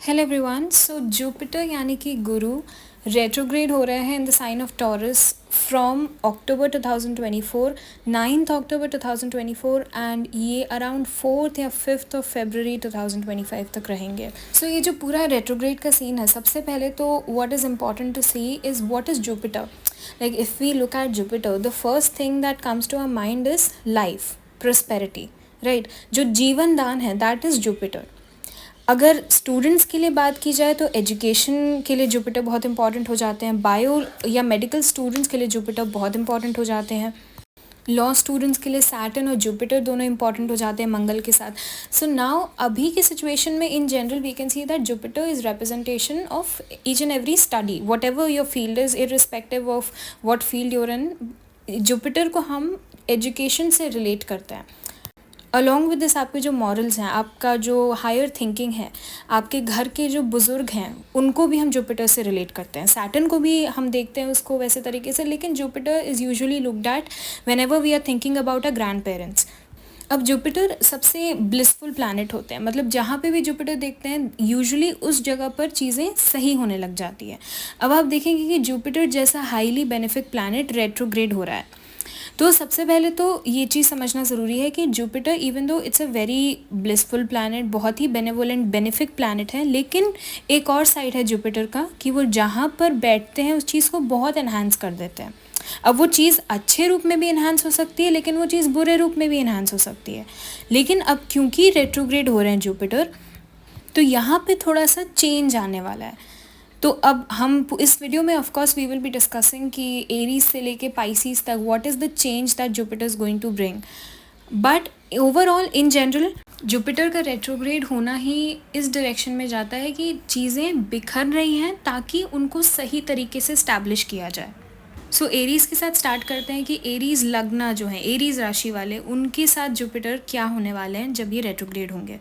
Hello everyone. So Jupiter यानी कि गुरु retrograde हो रहे हैं in the sign of Taurus from October 2024, 9th October 2024 and ये अराउंड 4th या 5th ऑफ फरवरी 2025 तक रहेंगे। सो ये जो पूरा रेट्रोग्रेड का सीन है, सबसे पहले तो what is important to see is what is Jupiter. Like if we look at Jupiter, the first thing that comes to our mind is life, prosperity, right. जो जीवन दान है दैट इज़ जुपिटर। अगर students के लिए बात की जाए तो एजुकेशन के लिए जुपिटर बहुत इंपॉर्टेंट हो जाते हैं। बायो या मेडिकल स्टूडेंट्स के लिए जुपिटर बहुत इंपॉर्टेंट हो जाते हैं। लॉ स्टूडेंट्स के लिए सैटर्न और जुपिटर दोनों इंपॉर्टेंट हो जाते हैं मंगल के साथ। सो नाउ अभी की सिचुएशन में in general we can see that Jupiter is representation of each and every study, whatever your field is, irrespective of what field you're in. Jupiter को हम एजुकेशन से रिलेट करते हैं। Along with this आपके जो morals हैं, आपका जो हायर थिंकिंग है, आपके घर के जो बुज़ुर्ग हैं उनको भी हम जुपिटर से रिलेट करते हैं। सैटर्न को भी हम देखते हैं उसको वैसे तरीके से, लेकिन Jupiter is usually looked at whenever we are thinking about a grandparents. अब जुपिटर सबसे ब्लिसफुल प्लैनेट होते हैं, मतलब जहाँ पे भी जुपिटर देखते हैं यूजुअली उस जगह पर चीज़ें सही होने लग जाती है। अब आप देखेंगे कि जुपिटर जैसा हाईली बेनिफिक प्लैनेट रेट्रोग्रेड हो रहा है, तो सबसे पहले तो ये चीज़ समझना ज़रूरी है कि Jupiter even though it's a very blissful planet, बहुत ही बेनेवोलेंट बेनिफिक प्लैनेट है, लेकिन एक और साइड है जुपिटर का कि वो जहाँ पर बैठते हैं उस चीज़ को बहुत एनहांस कर देते हैं। अब वो चीज़ अच्छे रूप में भी इन्हांस हो सकती है, लेकिन वो चीज़ बुरे रूप में भी इन्हांस हो सकती है। लेकिन अब क्योंकि रेट्रोग्रेड हो रहे हैं जुपिटर, तो यहाँ पे थोड़ा सा चेंज आने वाला है। तो अब हम इस वीडियो में of course we will be discussing कि एरीज से लेके पाइसीज तक what is the change that Jupiter is going to bring. But overall in general Jupiter का रेट्रोग्रेड होना ही इस डायरेक्शन में जाता है कि चीज़ें बिखर रही हैं ताकि उनको सही तरीके से इस्टेब्लिश किया जाए। सो एरीज़ के साथ स्टार्ट करते हैं कि एरीज़ लग्ना जो हैं, एरीज़ राशि वाले, उनके साथ जुपिटर क्या होने वाले हैं जब ये रेट्रोग्रेड होंगे।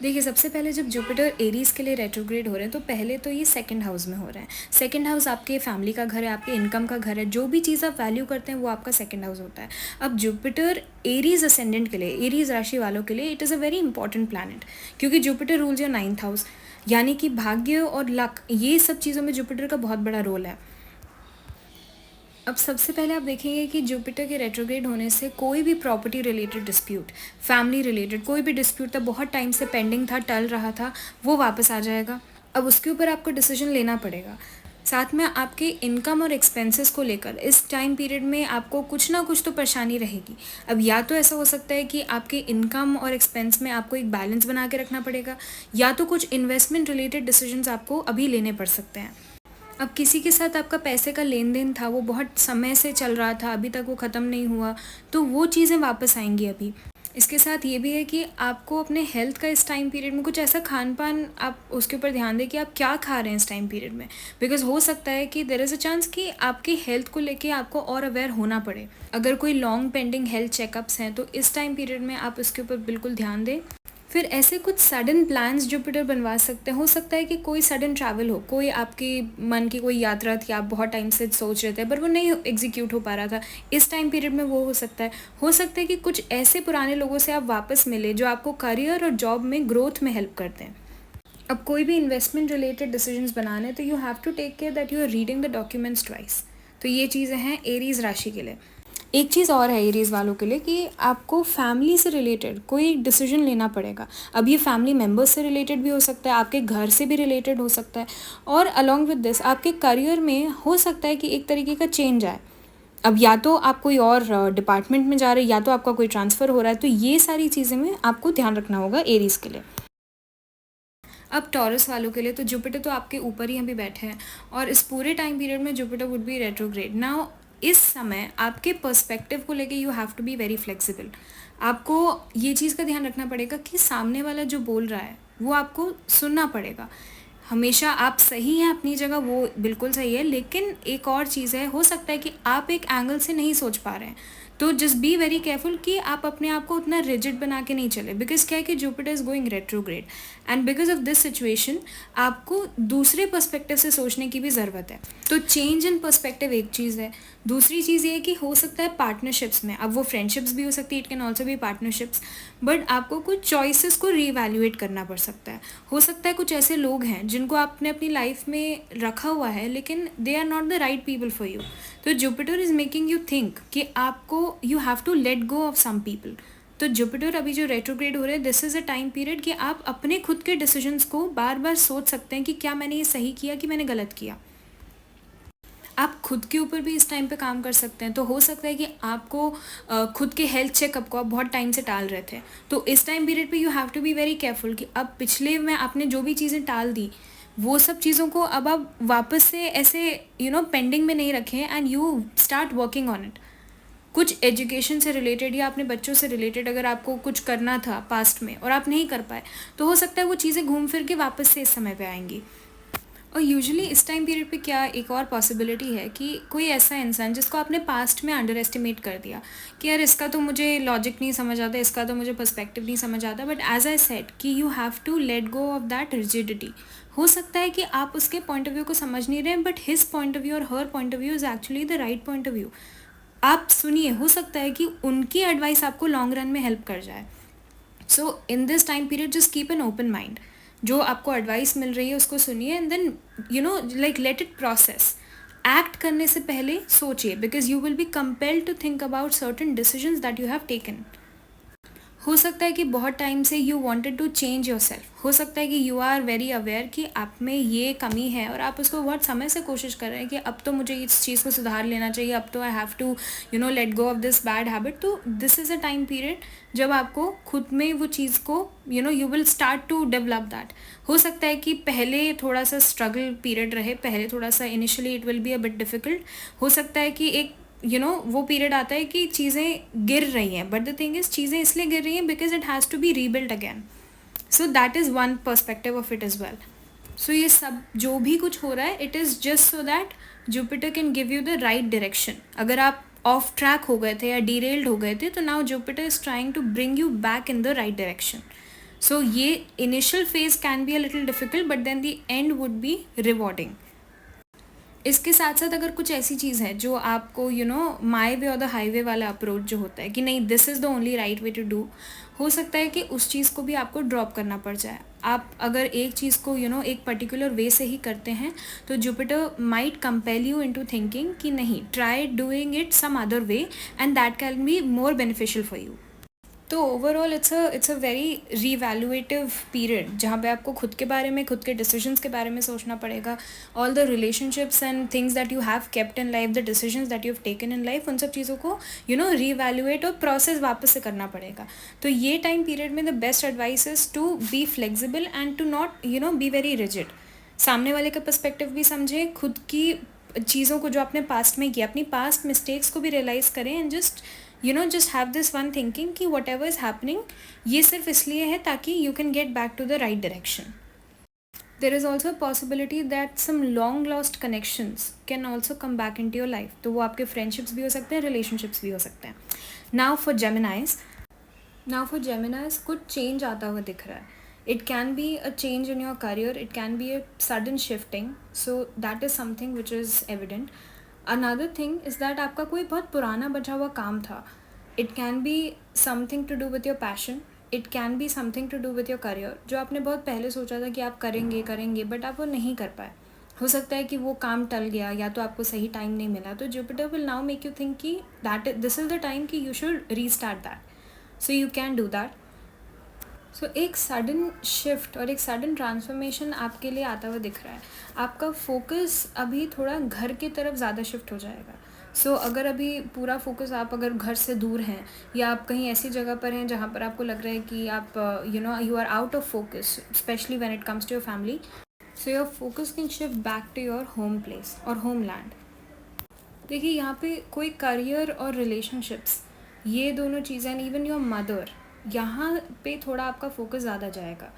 देखिए, सबसे पहले जब जुपिटर एरीज़ के लिए रेट्रोग्रेड हो रहे हैं तो पहले तो ये सेकंड हाउस में हो रहे हैं। सेकंड हाउस आपके फैमिली का घर है, आपके इनकम का घर है, जो भी चीज़ आप वैल्यू करते हैं वो आपका सेकंड हाउस होता है। अब जुपिटर एरीज़ असेंडेंट के लिए, एरीज़ राशि वालों के लिए it is a very important planet, क्योंकि Jupiter rules your 9th house, यानी कि भाग्य और लक, ये सब चीज़ों में जुपिटर का बहुत बड़ा रोल है। अब सबसे पहले आप देखेंगे कि जुपिटर के रेट्रोग्रेड होने से कोई भी property related dispute, family related कोई भी डिस्प्यूट था, बहुत टाइम से पेंडिंग था, टल रहा था, वो वापस आ जाएगा। अब उसके ऊपर आपको डिसीजन लेना पड़ेगा। साथ में आपके इनकम और एक्सपेंसेस को लेकर इस टाइम पीरियड में आपको कुछ ना कुछ तो परेशानी रहेगी। अब या तो ऐसा हो सकता है कि आपके इनकम और एक्सपेंस में आपको एक बैलेंस बना के रखना पड़ेगा, या तो कुछ इन्वेस्टमेंट रिलेटेड डिसीजंस आपको अभी लेने पड़ सकते हैं। अब किसी के साथ आपका पैसे का लेन देन था, वो बहुत समय से चल रहा था, अभी तक वो ख़त्म नहीं हुआ, तो वो चीज़ें वापस आएंगी अभी। इसके साथ ये भी है कि आपको अपने हेल्थ का इस टाइम पीरियड में कुछ ऐसा खान पान, आप उसके ऊपर ध्यान दें कि आप क्या खा रहे हैं इस टाइम पीरियड में, बिकॉज हो सकता है कि देयर इज़ अ चांस कि आपकी हेल्थ को लेके आपको और अवेयर होना पड़े। अगर कोई लॉन्ग पेंडिंग हेल्थ चेकअप्स हैं तो इस टाइम पीरियड में आप उसके ऊपर बिल्कुल ध्यान दें। फिर ऐसे कुछ सडन प्लान्स जुपिटर बनवा सकते हैं। हो सकता है कि कोई सडन ट्रैवल हो, कोई आपकी मन की कोई यात्रा थी, आप बहुत टाइम से सोच रहे थे पर वो नहीं एग्जीक्यूट हो पा रहा था, इस टाइम पीरियड में वो हो सकता है। हो सकता है कि कुछ ऐसे पुराने लोगों से आप वापस मिले जो आपको करियर और जॉब में ग्रोथ में हेल्प करते हैं। अब कोई भी इन्वेस्टमेंट रिलेटेड डिसीजंस बनाने तो you have to take care that you are reading the documents twice. तो ये चीज़ें हैं एरीज़ राशि के लिए। एक चीज़ और है एरीज़ वालों के लिए कि आपको फैमिली से रिलेटेड कोई डिसीजन लेना पड़ेगा। अब ये फैमिली मेम्बर्स से रिलेटेड भी हो सकता है, आपके घर से भी रिलेटेड हो सकता है, और अलॉन्ग विद दिस आपके करियर में हो सकता है कि एक तरीके का चेंज आए। अब या तो आप कोई और डिपार्टमेंट में जा रहे हैं, या तो आपका कोई ट्रांसफ़र हो रहा है, तो ये सारी चीज़ें में आपको ध्यान रखना होगा एरीज़ के लिए। अब टॉरस वालों के लिए तो जुपिटर तो आपके ऊपर ही अभी बैठे हैं, और इस पूरे टाइम पीरियड में Jupiter would be retrograde. Now इस समय आपके पर्सपेक्टिव को लेके you have to be very flexible. आपको ये चीज़ का ध्यान रखना पड़ेगा कि सामने वाला जो बोल रहा है वो आपको सुनना पड़ेगा। हमेशा आप सही हैं अपनी जगह, वो बिल्कुल सही है, लेकिन एक और चीज़ है, हो सकता है कि आप एक एंगल से नहीं सोच पा रहे हैं, तो जस्ट बी वेरी केयरफुल कि आप अपने आप को उतना रिजिड बना के नहीं चले, बिकॉज क्या है कि Jupiter is going retrograde, and because of this situation आपको दूसरे पर्सपेक्टिव से सोचने की भी ज़रूरत है। तो चेंज इन पर्सपेक्टिव एक चीज़ है। दूसरी चीज़ ये है कि हो सकता है पार्टनरशिप्स में, अब वो फ्रेंडशिप्स भी हो सकती है, it can also be partnerships, but आपको कुछ चॉइसेस को रीवैल्यूएट करना पड़ सकता है। हो सकता है कुछ ऐसे लोग हैं जिनको आपने अपनी लाइफ में रखा हुआ है लेकिन they are not the right people for you. तो Jupiter is making you think कि आपको you have to let go of some people. तो जुपिटर अभी जो रेट्रोग्रेड हो रहे हैं, this is a time period कि आप अपने खुद के डिसीजंस को बार बार सोच सकते हैं कि क्या मैंने ये सही किया कि मैंने गलत किया। आप खुद के ऊपर भी इस टाइम पे काम कर सकते हैं। तो हो सकता है कि आपको खुद के हेल्थ चेकअप को आप बहुत टाइम से टाल रहे थे, तो इस टाइम पीरियड पे you have to be very careful कि अब पिछले में आपने जो भी चीज़ें टाल दी, वो सब चीज़ों को अब आप वापस से ऐसे पेंडिंग में नहीं रखें, and you start working on it. कुछ एजुकेशन से रिलेटेड या अपने बच्चों से रिलेटेड अगर आपको कुछ करना था पास्ट में और आप नहीं कर पाए, तो हो सकता है वो चीज़ें घूम फिर के वापस से इस समय पे आएंगी। और यूजुअली इस टाइम पीरियड पे क्या एक और पॉसिबिलिटी है कि कोई ऐसा इंसान जिसको आपने पास्ट में अंडर एस्टिमेट कर दिया कि यार इसका तो मुझे लॉजिक नहीं समझ आता, इसका तो मुझे पर्सपेक्टिव नहीं समझ आता, बट एज आई सेड कि you have to let go of that rigidity. हो सकता है कि आप उसके पॉइंट ऑफ व्यू को समझ नहीं रहे हैं, but his point of view और her point of view is actually the right point of view. आप सुनिए, हो सकता है कि उनकी एडवाइस आपको लॉन्ग रन में हेल्प कर जाए। So in this time period just keep an open mind. जो आपको एडवाइस मिल रही है उसको सुनिए, and then like let it process. Act करने से पहले सोचिए, because you will be compelled to think about certain decisions that you have taken. हो सकता है कि बहुत टाइम से you wanted to change your self. हो सकता है कि यू आर वेरी अवेयर कि आप में ये कमी है और आप उसको बहुत समय से कोशिश कर रहे हैं कि अब तो मुझे इस चीज़ को सुधार लेना चाहिए, अब तो I have to let go of this bad habit. तो this is a time period जब आपको खुद में वो चीज़ को you will start to develop that. हो सकता है कि पहले थोड़ा सा स्ट्रगल पीरियड रहे, पहले थोड़ा सा initially it will be a bit difficult. हो सकता है कि एक वो पीरियड आता है कि चीज़ें गिर रही हैं, बट द थिंग इज़ चीज़ें इसलिए गिर रही हैं because it has to be rebuild again. So that is one perspective of it is well. So ये सब जो भी कुछ हो रहा है, it is just so that Jupiter can give you the right direction. अगर आप ऑफ ट्रैक हो गए थे या डीरेल्ड हो गए थे, तो now Jupiter is trying to bring you back in the right direction. So ये initial phase can be a little difficult, but then the end would be rewarding. इसके साथ साथ अगर कुछ ऐसी चीज़ है जो आपको माई वे और द हाईवे वाला अप्रोच जो होता है कि नहीं this is the only right way to do, हो सकता है कि उस चीज़ को भी आपको ड्रॉप करना पड़ जाए। आप अगर एक चीज़ को एक पर्टिकुलर वे से ही करते हैं, तो Jupiter might compel you into thinking कि नहीं, try doing it some other way and that can be more beneficial for you. तो overall it's a very reevaluative period जहाँ पे आपको खुद के बारे में, खुद के डिसीजंस के बारे में सोचना पड़ेगा। All the relationships and things that you have kept in life, the decisions that you have taken in life, उन सब चीज़ों को रीवैल्यूएट और प्रोसेस वापस से करना पड़ेगा। तो ये टाइम पीरियड में the best advice is to be flexible and to not be very rigid. सामने वाले का पर्सपेक्टिव भी समझें, खुद की चीज़ों को जो आपने पास्ट में किया, अपनी पास्ट मिस्टेक्स को भी रियलाइज़ करें, and just have this one thinking कि वट एवर इज़ हैपनिंग, ये सिर्फ इसलिए है ताकि you can get back to the right direction. There is also possibility that some long lost connections can also come back in to your life. तो वो आपके friendships भी हो सकते हैं, रिलेशनशिप्स भी हो सकते हैं। नाउ फॉर जेमिनाइज कुछ चेंज आता हुआ दिख रहा है। It can be a change in your career, it can be a sudden shifting, so that is something which is evident. Another thing is that आपका कोई बहुत पुराना बचा हुआ काम था. It can be something to do with your passion, it can be something to do with your career, जो आपने बहुत पहले सोचा था कि आप करेंगे बट आप वो नहीं कर पाए. हो सकता है कि वो काम टल गया या तो आपको सही टाइम नहीं मिला. तो Jupiter will now make you think कि दिस इज़ द टाइम कि you should restart that, so you can do that. So एक सडन शिफ्ट और एक सडन ट्रांसफॉर्मेशन आपके लिए आता हुआ दिख रहा है. आपका फोकस अभी थोड़ा घर की तरफ ज़्यादा शिफ्ट हो जाएगा. सो अगर अभी पूरा फोकस आप अगर घर से दूर हैं या आप कहीं ऐसी जगह पर हैं जहाँ पर आपको लग रहा है कि आप you are out of focus, specially when it comes to your family, so your focus can shift back to your home place और होम लैंड. देखिए यहाँ पे कोई करियर और रिलेशनशिप्स, ये दोनों चीज़ें, एंड इवन योर मदर, यहाँ पे थोड़ा आपका फोकस ज़्यादा जाएगा.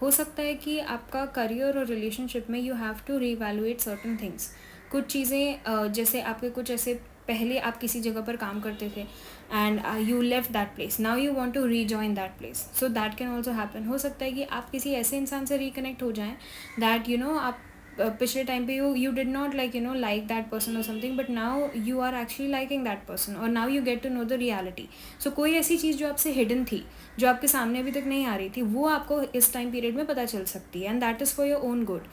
हो सकता है कि आपका करियर और रिलेशनशिप में you have to reevaluate certain things. कुछ चीज़ें जैसे आपके कुछ ऐसे पहले आप किसी जगह पर काम करते थे and you left that place, now you want to rejoin that place, so that can also happen. हो सकता है कि आप किसी ऐसे इंसान से रिकनेक्ट हो जाएं दैट आप पिछले टाइम पे you did not like that person और something, but now you are actually liking that person, और now you get to know the reality. So कोई ऐसी चीज़ जो आपसे हिडन थी, जो आपके सामने अभी तक नहीं आ रही थी, वो आपको इस टाइम पीरियड में पता चल सकती है, and that is for your own good.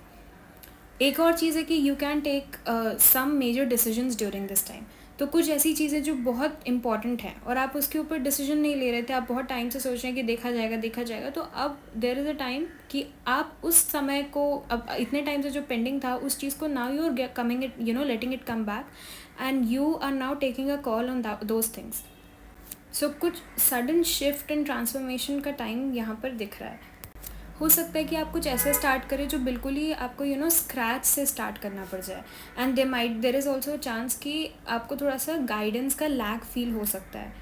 एक और चीज़ है कि you can take some major decisions during this time. तो कुछ ऐसी चीज़ें जो बहुत इंपॉर्टेंट हैं और आप उसके ऊपर डिसीजन नहीं ले रहे थे, आप बहुत टाइम से सोच रहे हैं कि देखा जाएगा देखा जाएगा, तो अब देयर इज़ अ टाइम कि आप उस समय को, अब इतने टाइम से जो पेंडिंग था उस चीज़ को, now you are coming it letting it come back, and you are now taking a call on those things. So कुछ सडन शिफ्ट एंड ट्रांसफॉर्मेशन का टाइम यहाँ पर दिख रहा है। हो सकता है कि आप कुछ ऐसे स्टार्ट करें जो बिल्कुल ही आपको स्क्रैच से स्टार्ट करना पड़ जाए, and there is also chance कि आपको थोड़ा सा गाइडेंस का लैक फील हो सकता है।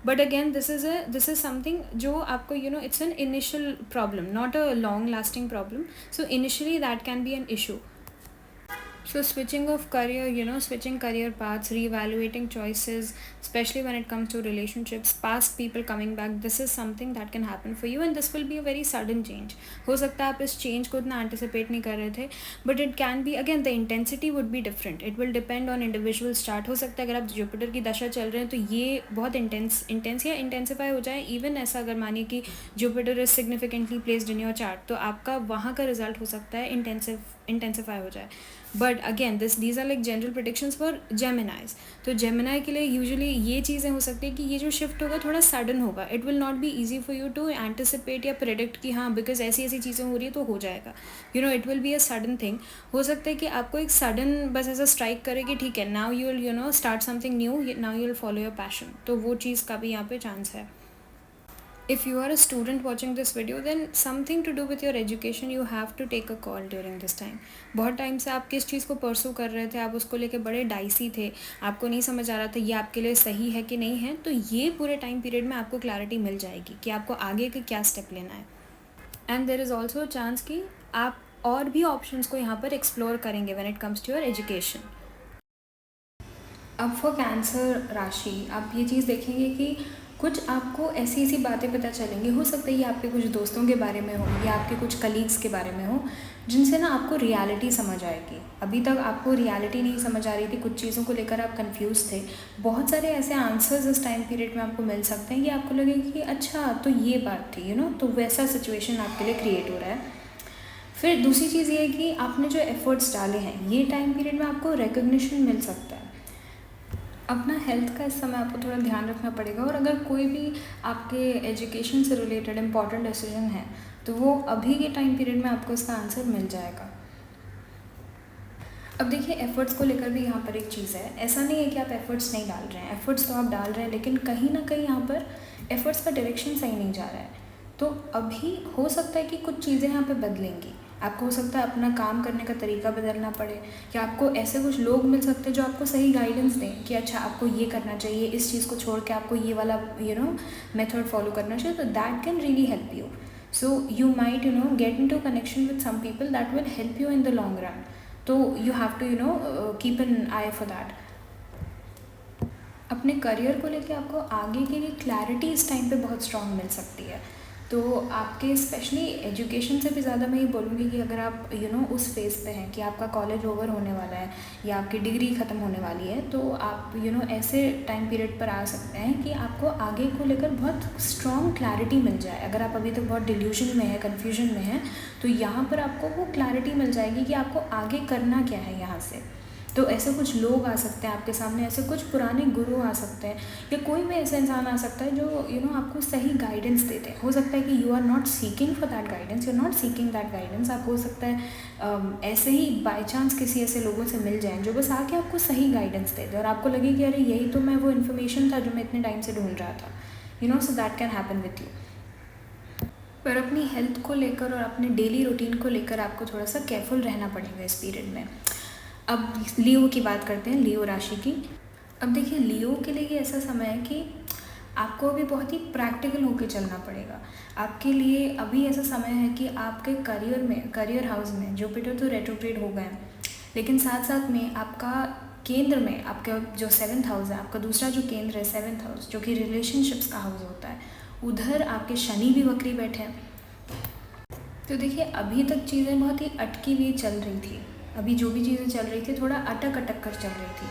But again this is something जो आपको it's an initial problem, not a long lasting problem, so initially that can B an issue. So switching of career, switching career paths, reevaluating choices, especially when it comes to relationships, past people coming back, this is something that can happen for you, and this will be a very sudden change. हो सकता है आप इस change को इतना anticipate नहीं कर रहे थे, but it can be, again the intensity would be different. It will depend on individual start. हो सकता है अगर आप जुपिटर की दशा चल रहे हैं तो ये बहुत intense या intensify हो जाए। even ऐसा अगर मानिए कि Jupiter is significantly placed in your chart, तो आपका वहाँ का result हो सकता है intensify हो जाए। But again these are like general predictions for Geminis. तो जेमिनाई के लिए यूजुअली ये चीज़ें हो सकती है कि ये जो शिफ्ट होगा थोड़ा सडन होगा, it will not be easy for you to anticipate या प्रेडिक्ट कि हाँ बिकॉज ऐसी ऐसी चीज़ें हो रही है तो हो जाएगा, it will be a sudden thing. हो सकता है कि आपको एक सडन बस ऐसा स्ट्राइक करे कि ठीक है now you will start something new, now you will follow your passion, तो वो चीज़ का भी यहाँ पे चांस है। If you are a student watching this video, then something to do with your education, you have to take a call during this time. बहुत time से आप किस चीज़ को परसू कर रहे थे, आप उसको लेके बड़े डाइसी थे, आपको नहीं समझ आ रहा था ये आपके लिए सही है कि नहीं है, तो ये पूरे टाइम पीरियड में आपको क्लैरिटी मिल जाएगी कि आपको आगे के क्या स्टेप लेना है। And there is also a chance कि आप और भी ऑप्शंस को यहाँ पर एक्सप्लोर करेंगे when it comes to your education. अब फॉर कैंसर राशि आप ये चीज़ देखेंगे कि कुछ आपको ऐसी ऐसी बातें पता चलेंगी, हो सकता है ये आपके कुछ दोस्तों के बारे में हो या आपके कुछ कलीग्स के बारे में हो, जिनसे ना आपको रियलिटी समझ आएगी। अभी तक आपको रियलिटी नहीं समझ आ रही थी, कुछ चीज़ों को लेकर आप कंफ्यूज थे, बहुत सारे ऐसे आंसर्स इस टाइम पीरियड में आपको मिल सकते हैं कि आपको लगेगा कि अच्छा तो ये बात थी, तो वैसा सिचुएशन आपके लिए क्रिएट हो रहा है। फिर दूसरी चीज़ ये है कि आपने जो एफर्ट्स डाले हैं ये टाइम पीरियड में आपको रिकग्निशन मिल सकता है। अपना हेल्थ का इस समय आपको थोड़ा ध्यान रखना पड़ेगा, और अगर कोई भी आपके एजुकेशन से रिलेटेड इम्पॉर्टेंट डिसीजन है तो वो अभी के टाइम पीरियड में आपको इसका आंसर मिल जाएगा। अब देखिए एफ़र्ट्स को लेकर भी यहाँ पर एक चीज़ है, ऐसा नहीं है कि आप एफ़र्ट्स नहीं डाल रहे हैं, एफ़र्ट्स तो आप डाल रहे हैं, लेकिन कहीं ना कहीं यहाँ पर एफ़र्ट्स का डायरेक्शन सही नहीं जा रहा है। तो अभी हो सकता है कि कुछ चीज़ें यहाँ पे बदलेंगी, आपको हो सकता है अपना काम करने का तरीका बदलना पड़े, या आपको ऐसे कुछ लोग मिल सकते हैं जो आपको सही गाइडेंस दें कि अच्छा आपको ये करना चाहिए, इस चीज़ को छोड़ के आपको ये वाला मेथड फॉलो करना चाहिए, तो that can really help you. So you might get into connection with some people that will help you in the long run, तो you have to keep an eye for that. अपने career को लेके आपको आगे के लिए clarity इस time पे बहुत स्ट्रॉन्ग मिल सकती है, तो आपके स्पेशली एजुकेशन से भी ज़्यादा मैं ये बोलूँगी कि अगर आप उस फेज़ पे हैं कि आपका कॉलेज ओवर होने वाला है या आपकी डिग्री ख़त्म होने वाली है, तो आप ऐसे टाइम पीरियड पर आ सकते हैं कि आपको आगे को लेकर बहुत स्ट्रॉन्ग क्लैरिटी मिल जाए। अगर आप अभी तक बहुत डिल्यूजन में है, कन्फ्यूजन में है, तो यहाँ पर आपको वो क्लैरिटी मिल जाएगी कि आपको आगे करना क्या है यहाँ से। तो ऐसे कुछ लोग आ सकते हैं आपके सामने, ऐसे कुछ पुराने गुरु आ सकते हैं, या कोई भी ऐसा इंसान आ सकता है जो आपको सही गाइडेंस देते हैं। हो सकता है कि you are not seeking for that guidance, you are not seeking that guidance, आप हो सकता है ऐसे ही बाय चांस किसी ऐसे लोगों से मिल जाएं जो बस आके आपको सही गाइडेंस दे दे और आपको लगे कि अरे यही तो मैं वो इन्फॉर्मेशन था जो मैं इतने टाइम से ढूंढ रहा था, सो that can happen with you. पर अपनी हेल्थ को लेकर और अपने डेली रूटीन को लेकर आपको थोड़ा सा केयरफुल रहना पड़ेगा इस पीरियड में। अब लियो की बात करते हैं, लियो राशि की। अब देखिए लियो के लिए ये ऐसा समय है कि आपको अभी बहुत ही प्रैक्टिकल होकर चलना पड़ेगा। आपके लिए अभी ऐसा समय है कि आपके करियर हाउस में जुपिटर तो रेट्रोग्रेड हो गए हैं, लेकिन साथ साथ में आपका केंद्र में आपका जो 7th हाउस है, आपका दूसरा जो केंद्र है 7th हाउस, जो कि रिलेशनशिप्स का हाउस होता है, उधर आपके शनि भी वक्री बैठे हैं। तो देखिए अभी तक चीज़ें बहुत ही अटकी हुई चल रही थी, अभी जो भी चीज़ें चल रही थी थोड़ा अटक अटक कर चल रही थी।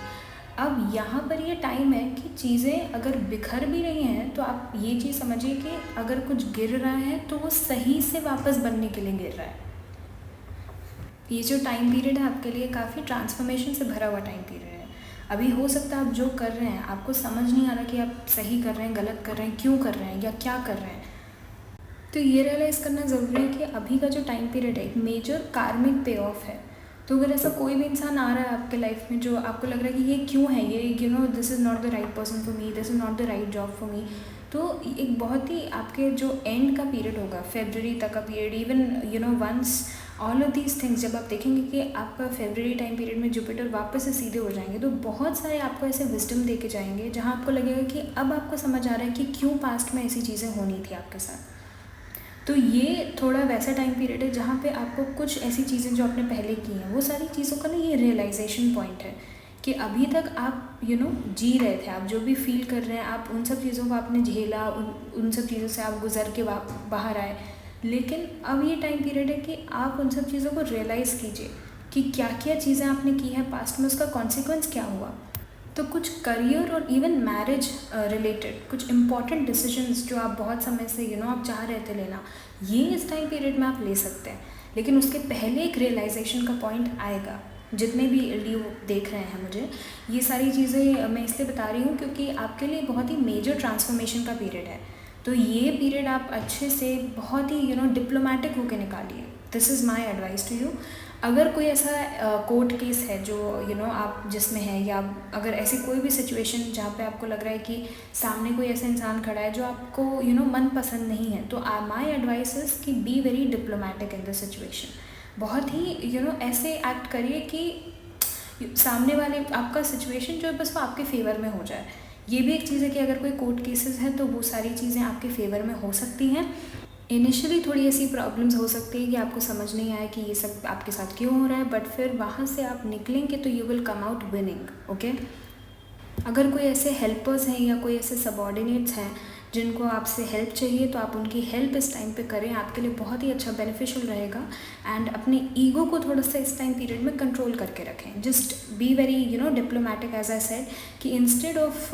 अब यहाँ पर ये टाइम है कि चीज़ें अगर बिखर भी रही हैं तो आप ये चीज़ समझिए कि अगर कुछ गिर रहा है तो वो सही से वापस बनने के लिए गिर रहा है। ये जो टाइम पीरियड है आपके लिए काफ़ी ट्रांसफॉर्मेशन से भरा हुआ टाइम पीरियड है। अभी हो सकता है आप जो कर रहे हैं आपको समझ नहीं आ रहा कि आप सही कर रहे हैं, गलत कर रहे हैं, क्यों कर रहे हैं या क्या कर रहे हैं। तो ये रियलाइज़ करना ज़रूरी है कि अभी का जो टाइम पीरियड है एक मेजर कार्मिक पे ऑफ है। तो अगर ऐसा कोई भी इंसान आ रहा है आपके लाइफ में जो आपको लग रहा है कि ये क्यों है, ये this is not the right person for me, this is not the right job for me, तो एक बहुत ही आपके जो एंड का पीरियड होगा, फरवरी तक का period, even once all of these things जब आप देखेंगे कि आपका फरवरी टाइम पीरियड में जुपिटर वापस से सीधे हो जाएंगे तो बहुत सारे आपको ऐसे विजडम दे के जाएंगे जहाँ आपको लगेगा कि अब आपको समझ आ रहा है कि क्यों पास्ट में ऐसी चीज़ें होनी थी आपके साथ। तो ये थोड़ा वैसा टाइम पीरियड है जहाँ पे आपको कुछ ऐसी चीज़ें जो आपने पहले की हैं वो सारी चीज़ों का ना ये रियलाइजेशन पॉइंट है कि अभी तक आप जी रहे थे, आप जो भी फील कर रहे हैं आप उन सब चीज़ों को आपने झेला, उन सब चीज़ों से आप गुजर के बाहर आए। लेकिन अब ये टाइम पीरियड है कि आप उन सब चीज़ों को रियलाइज़ कीजिए कि क्या क्या चीज़ें आपने की हैं पास्ट में, उसका कॉन्सिक्वेंस क्या हुआ। तो कुछ करियर और इवन मैरिज रिलेटेड कुछ इम्पॉर्टेंट डिसीजंस जो आप बहुत समय से आप चाह रहे थे लेना, ये इस टाइम पीरियड में आप ले सकते हैं। लेकिन उसके पहले एक रियलाइजेशन का पॉइंट आएगा। जितने भी लीव देख रहे हैं मुझे, ये सारी चीज़ें मैं इसलिए बता रही हूँ क्योंकि आपके लिए बहुत ही मेजर ट्रांसफॉर्मेशन का पीरियड है। तो ये पीरियड आप अच्छे से बहुत ही डिप्लोमेटिक होकर निकालिए। This is my advice to you. अगर कोई ऐसा कोर्ट केस है जो आप जिसमें है, या अगर ऐसी कोई भी सिचुएशन जहाँ पे आपको लग रहा है कि सामने कोई ऐसा इंसान खड़ा है जो आपको मन पसंद नहीं है, तो माई एडवाइस इज़ कि B very diplomatic in this situation. बहुत ही ऐसे एक्ट करिए कि सामने वाले आपका सिचुएशन जो है बस वो आपके फेवर में हो जाए। ये भी एक चीज़ है कि अगर कोई कोर्ट केसेस है तो वो सारी चीज़ें आपके फेवर में हो सकती हैं। इनिशियली थोड़ी ऐसी प्रॉब्लम्स हो सकती है कि आपको समझ नहीं आया कि ये सब आपके साथ क्यों हो रहा है, बट फिर वहाँ से आप निकलेंगे तो you will come out winning. Okay, अगर कोई ऐसे हेल्पर्स हैं या कोई ऐसे सबॉर्डिनेट्स हैं जिनको आपसे हेल्प चाहिए तो आप उनकी हेल्प इस टाइम पे करें, आपके लिए बहुत ही अच्छा बेनिफिशियल रहेगा। एंड अपने ईगो को थोड़ा सा इस टाइम पीरियड में कंट्रोल करके रखें। Just be very diplomatic as I said, कि इंस्टेड ऑफ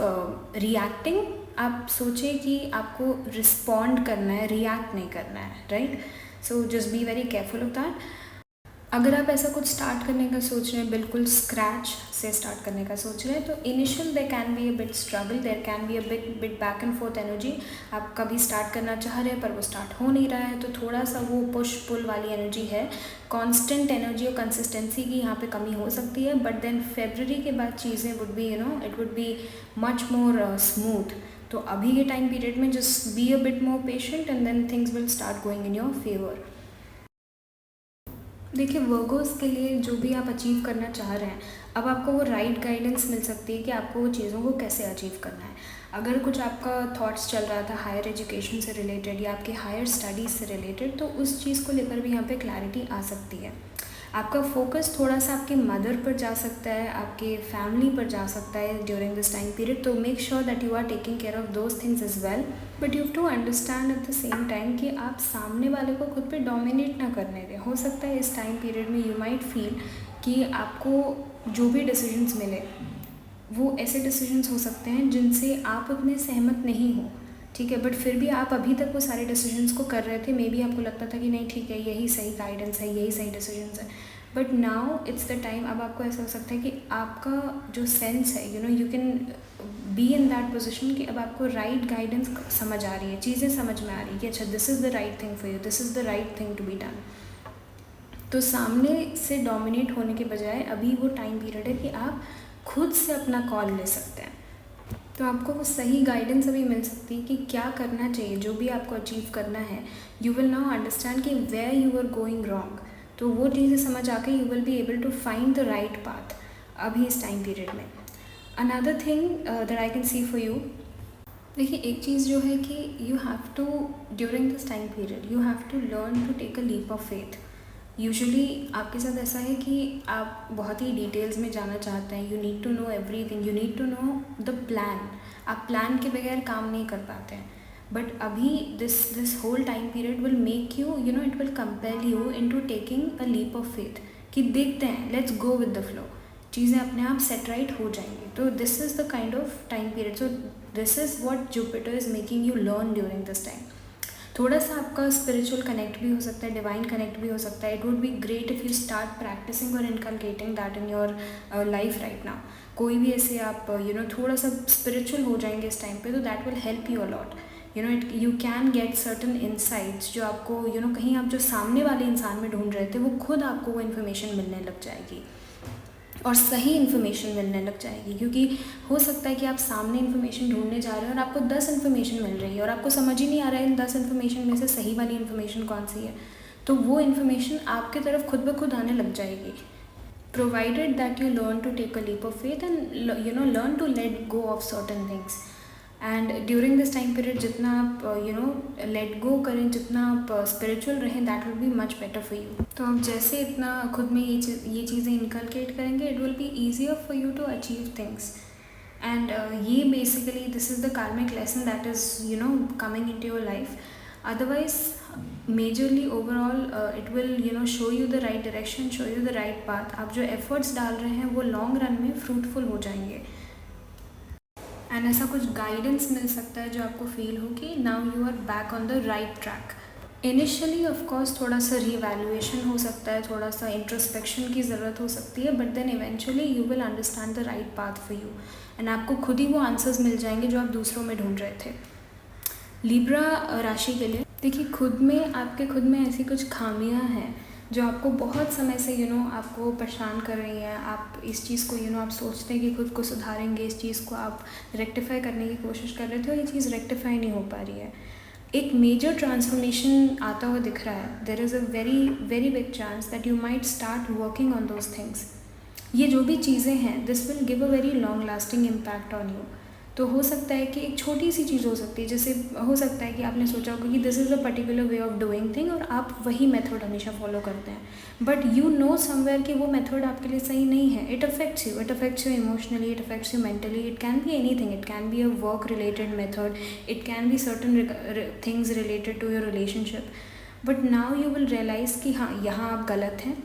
रिएक्टिंग आप सोचें कि आपको रिस्पॉन्ड करना है, रिएक्ट नहीं करना है, right. So just be very careful of that. अगर आप ऐसा कुछ स्टार्ट करने का सोच रहे हैं, बिल्कुल स्क्रैच से स्टार्ट करने का सोच रहे हैं, तो initial there can be a bit struggle, there can be a bit back and forth energy. आप कभी स्टार्ट करना चाह रहे हैं पर वो स्टार्ट हो नहीं रहा है, तो थोड़ा सा वो पुश पुल वाली एनर्जी है, कांस्टेंट एनर्जी और कंसिस्टेंसी की यहाँ पे कमी हो सकती है। बट देन फरवरी के बाद चीज़ें would be it would be much more smooth. तो अभी के टाइम पीरियड में just be a bit more patient and then things will start going in your favour. देखिए वर्गोस के लिए जो भी आप अचीव करना चाह रहे हैं, अब आपको वो राइट गाइडेंस मिल सकती है कि आपको वो चीज़ों को कैसे अचीव करना है। अगर कुछ आपका थॉट्स चल रहा था हायर एजुकेशन से रिलेटेड या आपके हायर स्टडीज़ से रिलेटेड, तो उस चीज़ को लेकर भी यहाँ पे क्लैरिटी आ सकती है। आपका फोकस थोड़ा सा आपके मदर पर जा सकता है, आपके फैमिली पर जा सकता है ड्यूरिंग दिस टाइम पीरियड। तो make sure that you are taking care of those things as well, but you have to understand at the same time कि आप सामने वाले को खुद पे डोमिनेट ना करने दें। हो सकता है इस टाइम पीरियड में यू माइट फील कि आपको जो भी डिसीजंस मिले वो ऐसे डिसीजंस हो सकते हैं जिनसे आप उतने सहमत नहीं हो, ठीक है, बट फिर भी आप अभी तक वो सारे डिसीजंस को कर रहे थे। मे बी आपको लगता था कि नहीं ठीक है, यही सही गाइडेंस है, यही सही डिसीजंस है, but now it's the time. अब आपको ऐसा हो सकता है कि आपका जो सेंस है, you can be in that position कि अब आपको राइट गाइडेंस समझ आ रही है, चीज़ें समझ में आ रही है कि अच्छा this is the right thing for you, this is the right thing to be done. तो सामने से डोमिनेट होने के बजाय अभी वो टाइम पीरियड है कि आप खुद से अपना कॉल ले सकते हैं। तो आपको वो सही गाइडेंस अभी मिल सकती है कि क्या करना चाहिए, जो भी आपको अचीव करना है। यू विल नाउ अंडरस्टैंड कि where you are going wrong, तो वो चीज़ें समझ आके you will be able to find the right path अभी इस टाइम पीरियड में। Another thing that I can see for you, देखिए एक चीज़ जो है कि you have to during this time period you have to learn to take a leap of faith. Usually आपके साथ ऐसा है कि आप बहुत ही डिटेल्स में जाना चाहते हैं, you need to know everything, you need to know the plan. आप प्लान के बगैर काम नहीं कर पाते हैं। बट अभी this whole time period will make you, you know, it will compel you into taking a leap of faith कि देखते हैं, let's go with the flow, चीज़ें अपने आप सेट राइट हो जाएंगी। तो this is the kind of time period, so this is what Jupiter is making you learn during this time. थोड़ा सा आपका स्पिरिचुअल कनेक्ट भी हो सकता है, डिवाइन कनेक्ट भी हो सकता है। It would be great if you start practising और inculcating that in your life right now. कोई भी ऐसे आप थोड़ा सा स्पिरिचुअल हो जाएंगे इस टाइम पे, तो that will help you a lot. You can get certain insights जो आपको कहीं आप जो सामने वाले इंसान में ढूंढ रहे थे, वो खुद आपको वो इन्फॉर्मेशन मिलने लग जाएगी और सही इन्फॉर्मेशन मिलने लग जाएगी। क्योंकि हो सकता है कि आप सामने इन्फॉर्मेशन ढूंढने जा रहे हैं और आपको 10 इन्फॉर्मेशन मिल रही है और आपको समझ ही नहीं आ रहा है इन 10 इन्फॉर्मेशन में से सही वाली इन्फॉर्मेशन कौन सी है। तो वो इन्फॉर्मेशन आपकी तरफ खुद ब खुद आने लग जाएगी, provided that you learn to take a leap of faith and learn to let go of certain things. And during this time period जितना आप लेट गो करें, जितना आप स्पिरिचुअल रहें, that will be much better for you. तो आप जैसे इतना खुद में ये चीज़ें इनकलकेट करेंगे, it will be easier for you to achieve things. And ये basically this is the karmic lesson that is coming in to your life. Otherwise majorly overall it will show you the right direction, show you the right path. आप जो efforts डाल रहे हैं वो long run में fruitful हो जाएंगे। And ऐसा कुछ गाइडेंस मिल सकता है जो आपको फील हो कि now you are back on the right track. Initially of course थोड़ा सा रीवैल्यूएशन हो सकता है, थोड़ा सा इंट्रोस्पेक्शन की ज़रूरत हो सकती है, but then eventually you will understand the right path for you and आपको खुद ही वो आंसर्स मिल जाएंगे जो आप दूसरों में ढूंढ रहे थे। लिब्रा राशि के लिए देखिए, आपके खुद में ऐसी कुछ खामियां हैं जो आपको बहुत समय से आपको परेशान कर रही हैं। आप इस चीज़ को आप सोचते हैं कि खुद को सुधारेंगे, इस चीज़ को आप रेक्टिफाई करने की कोशिश कर रहे थे और ये चीज़ रेक्टिफाई नहीं हो पा रही है। एक मेजर ट्रांसफॉर्मेशन आता हुआ दिख रहा है। There is a very very big chance that you might start working on those things. ये जो भी चीज़ें हैं, this will give a very long lasting impact on you. तो हो सकता है कि एक छोटी सी चीज़ हो सकती है, जैसे हो सकता है कि आपने सोचा होगा कि this is a particular way of doing thing और आप वही मेथड हमेशा फॉलो करते हैं, बट यू नो समवेयर कि वो मेथड आपके लिए सही नहीं है। It affects you emotionally, it affects you mentally, it can be anything, it can be a work related method, it can be certain things related to your relationship. But now you will realise कि हाँ, यहाँ आप गलत हैं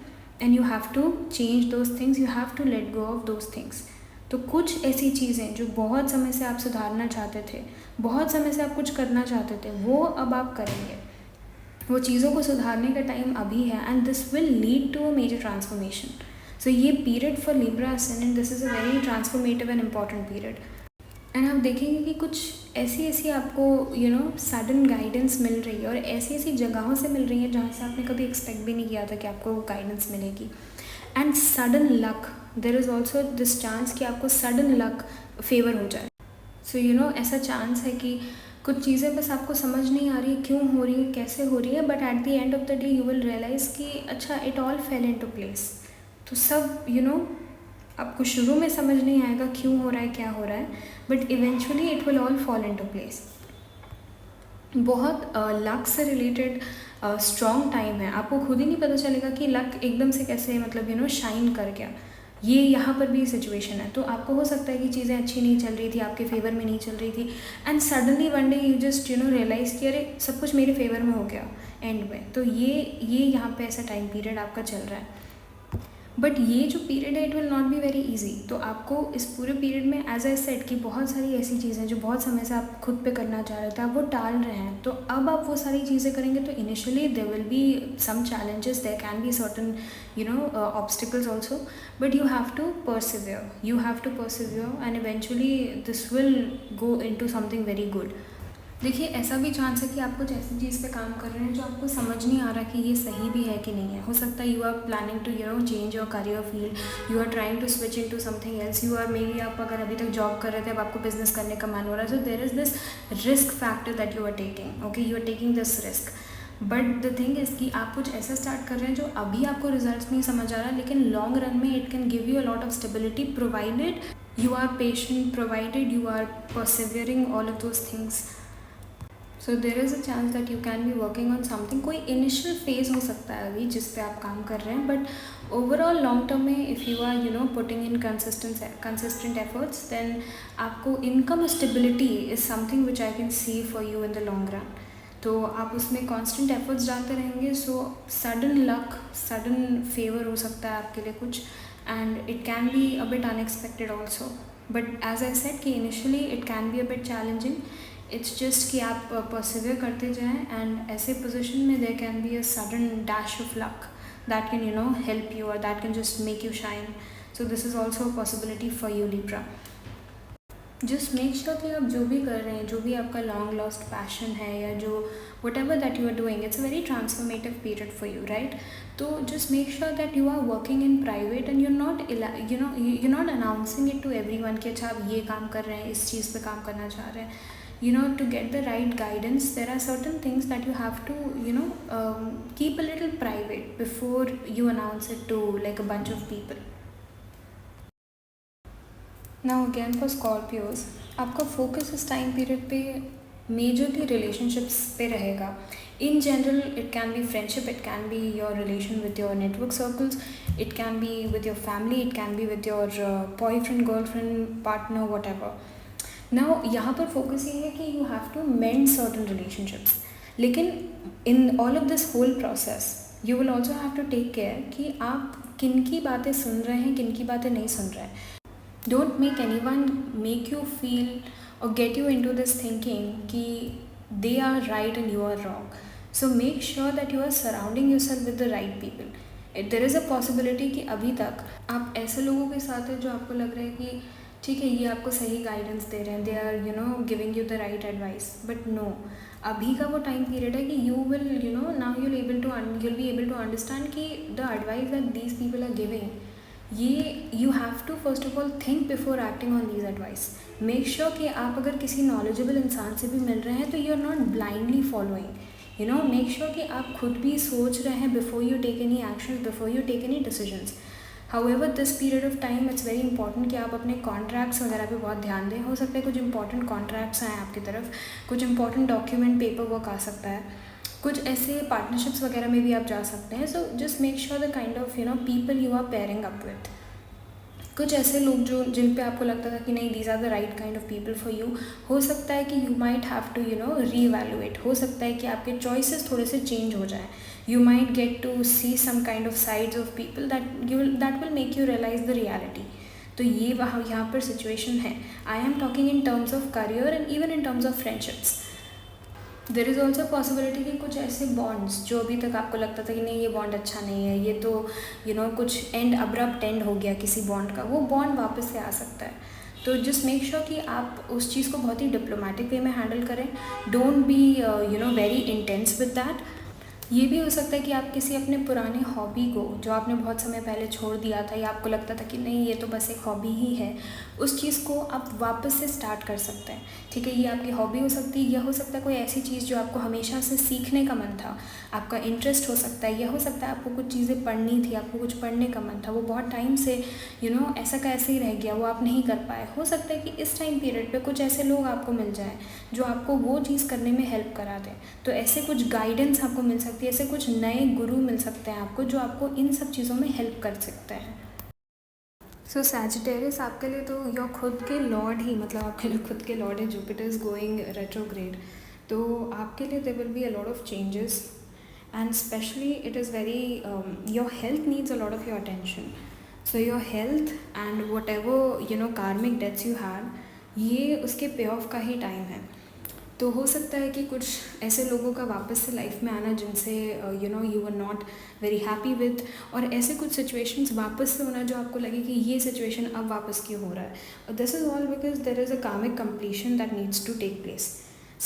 and you have to change those things, you have to let go of those things. तो कुछ ऐसी चीज़ें जो बहुत समय से आप सुधारना चाहते थे, बहुत समय से आप कुछ करना चाहते थे, वो अब आप करेंगे। वो चीज़ों को सुधारने का टाइम अभी है and this will lead to a major transformation. So ये period for Libra ascendant, this is a very transformative and important period. And आप देखेंगे कि कुछ ऐसी आपको सडन गाइडेंस मिल रही है और ऐसी जगहों से मिल रही है जहाँ से आपने कभी एक्सपेक्ट भी नहीं किया था कि आपको गाइडेंस मिलेगी। And sudden luck, there is also this chance कि आपको सडन लक फेवर हो जाए। सो ऐसा चांस है कि कुछ चीज़ें बस आपको समझ नहीं आ रही है क्यों हो रही है, कैसे हो रही है, but at the end of the day you will realise कि अच्छा, it all fell in to place. तो सब आपको शुरू में समझ नहीं आएगा क्यों हो रहा है, क्या हो रहा है, but eventually it will all fall in to place. बहुत लक से रिलेटेड स्ट्रॉन्ग टाइम है। आपको खुद ही नहीं पता चलेगा कि लक एकदम से कैसे शाइन कर गया। ये यहाँ पर भी सिचुएशन है। तो आपको हो सकता है कि चीज़ें अच्छी नहीं चल रही थी, आपके फेवर में नहीं चल रही थी, and suddenly one day you just realise कि अरे सब कुछ मेरे फेवर में हो गया एंड में। तो ये यहाँ पे ऐसा टाइम पीरियड आपका चल रहा है। बट ये जो पीरियड है, it will not be very easy. तो आपको इस पूरे पीरियड में, एज आई सेड, कि बहुत सारी ऐसी चीज़ें जो बहुत समय से आप खुद पे करना चाह रहे थे, आप वो टाल रहे हैं। तो अब आप वो सारी चीज़ें करेंगे तो initially there will be some challenges, there can be certain obstacles also, but you have to persevere and eventually this will go in to something very good. देखिए, ऐसा भी चांस है कि आप कुछ ऐसी चीज़ पे काम कर रहे हैं जो आपको समझ नहीं आ रहा कि ये सही भी है कि नहीं है। हो सकता है you are planning to change your career field, you are trying to switch in to something else, you are maybe, आप अगर अभी तक जॉब कर रहे थे, अब आपको बिजनेस करने का मन हो रहा है। So there is this risk factor that you are taking, okay, you are taking this risk. But the thing is कि आप कुछ ऐसा स्टार्ट कर रहे हैं जो अभी आपको रिजल्ट नहीं समझ आ रहा, लेकिन लॉन्ग रन में it can give you a lot of stability, provided you are patient, provided you are persevering all of those things. So there is a chance that you can be working on something. कोई initial phase हो सकता है अभी जिस पे आप काम कर रहे हैं, बट ओवरऑल लॉन्ग टर्म में if you are putting in consistent efforts, then आपको income stability is something which I can see for you in the long run. तो आप उसमें कॉन्स्टेंट एफर्ट्स डालते रहेंगे, so sudden luck, sudden favour हो सकता है आपके लिए कुछ, and it can be a bit unexpected also. But as I said कि initially it can be a bit challenging. It's just कि आप परसिवियर करते जाएं, एंड ऐसे पोजिशन में there can be a sudden dash of luck that can help you, और that can just make you shine. So this is also a possibility for you Libra. Just make sure कि आप जो भी कर रहे हैं, जो भी आपका लॉन्ग लॉस्ट पैशन है, या जो whatever that you are doing, it's a very transformative period for you, right? तो just make sure that you are working in private and you're not announcing it to everyone कि अच्छा आप ये काम कर रहे हैं, इस चीज़ पे काम करना चाह रहे हैं. To get the right guidance, there are certain things that you have to keep a little private before you announce it to like a bunch of people. Now again for Scorpios, आपका focus इस time period पे majorly relationships पे रहेगा. In general it can be friendship, it can be your relation with your network circles, it can be with your family, it can be with your boyfriend, girlfriend, partner, whatever. Now यहाँ पर focus ये है कि you have to mend certain relationships, लेकिन in all of this whole process you will also have to take care कि आप किन की बातें सुन रहे हैं, किन की बातें नहीं सुन रहे हैं. Don't make anyone make you feel or get you into this thinking कि they are right and you are wrong. So make sure that you are surrounding yourself with the right people. There is a possibility कि अभी तक आप ऐसे लोगों के साथ हैं जो आपको लग रहा है कि ठीक है ये आपको सही गाइडेंस दे रहे हैं, they are giving you the right advice, but no, अभी का वो टाइम पीरियड है कि you will now you'll be able to understand कि the advice that these people are giving, ये you have to first of all think before acting on these advice. Make sure कि आप अगर किसी knowledgeable इंसान से भी मिल रहे हैं तो you are not blindly following. Make sure कि आप खुद भी सोच रहे हैं before you take any action, before you take any decisions. However this period of time it's very important कि आप अपने कॉन्ट्रैक्ट्स वगैरह पे बहुत ध्यान दें. हो सकता है कुछ इंपॉर्टेंट कॉन्ट्रैक्ट्स आएँ आपकी तरफ, कुछ इंपॉर्टेंट डॉक्यूमेंट, पेपर वर्क आ सकता है, कुछ ऐसे पार्टनरशिप्स वगैरह में भी आप जा सकते हैं. So just make sure the kind of people you are pairing up with. कुछ ऐसे लोग जो जिन पे आपको लगता था कि नहीं these are the right kind of people for you, हो सकता है कि you might have to reevaluate. हो सकता है कि आपके चॉइसेस थोड़े से चेंज हो जाएं. You might get to see some kind of sides of people that will make you realise the reality. तो ये वहाँ यहाँ पर सिचुएशन है. I am talking in terms of career and even in terms of friendships. There is also possibility कि कुछ ऐसे bonds जो अभी तक आपको लगता था कि नहीं ये बॉन्ड अच्छा नहीं है, ये तो कुछ अब्रप्ट एंड हो गया किसी बॉन्ड का, वो बॉन्ड वापस से आ सकता है. तो जस्ट मेक श्योर कि आप उस चीज़ को बहुत ही डिप्लोमेटिक वे में हैंडल करें. Don't be very intense with that. ये भी हो सकता है कि आप किसी अपने पुराने हॉबी को जो आपने बहुत समय पहले छोड़ दिया था, या आपको लगता था कि नहीं ये तो बस एक हॉबी ही है, उस चीज़ को आप वापस से स्टार्ट कर सकते हैं. ठीक है, ये आपकी हॉबी हो सकती है, या हो सकता है कोई ऐसी चीज़ जो आपको हमेशा से सीखने का मन था, आपका इंटरेस्ट हो सकता है, या हो सकता है आपको कुछ चीज़ें पढ़नी थी, आपको कुछ पढ़ने का मन था, वो बहुत टाइम से ऐसा का ऐसे ही रह गया, वो आप नहीं कर पाए. हो सकता है कि इस टाइम पीरियड पे कुछ ऐसे लोग आपको मिल जाएं जो आपको वो चीज़ करने में हेल्प करा दें. तो ऐसे कुछ गाइडेंस आपको मिल सकती है, ऐसे कुछ नए गुरु मिल सकते हैं आपको जो आपको इन सब चीज़ों में हेल्प कर सकते हैं. सो सैजिटेरियस आपके लिए तो योर खुद के लॉर्ड ही, मतलब आपके लिए खुद के लॉर्ड है, जुपिटर इज़ गोइंग रेट्रोग्रेड. तो आपके लिए there will be a lot of changes, and specially it is very your health needs a lot of your attention. So your health and whatever karmic debts you had, ये उसके पे of का ही time है. तो हो सकता है कि कुछ ऐसे लोगों का वापस से लाइफ में आना जिनसे you were not very happy with, और ऐसे कुछ सिचुएशंस वापस से होना जो आपको लगे कि ये सिचुएशन अब वापस क्यों हो रहा है. This is all because there is a karmic completion that needs to take place.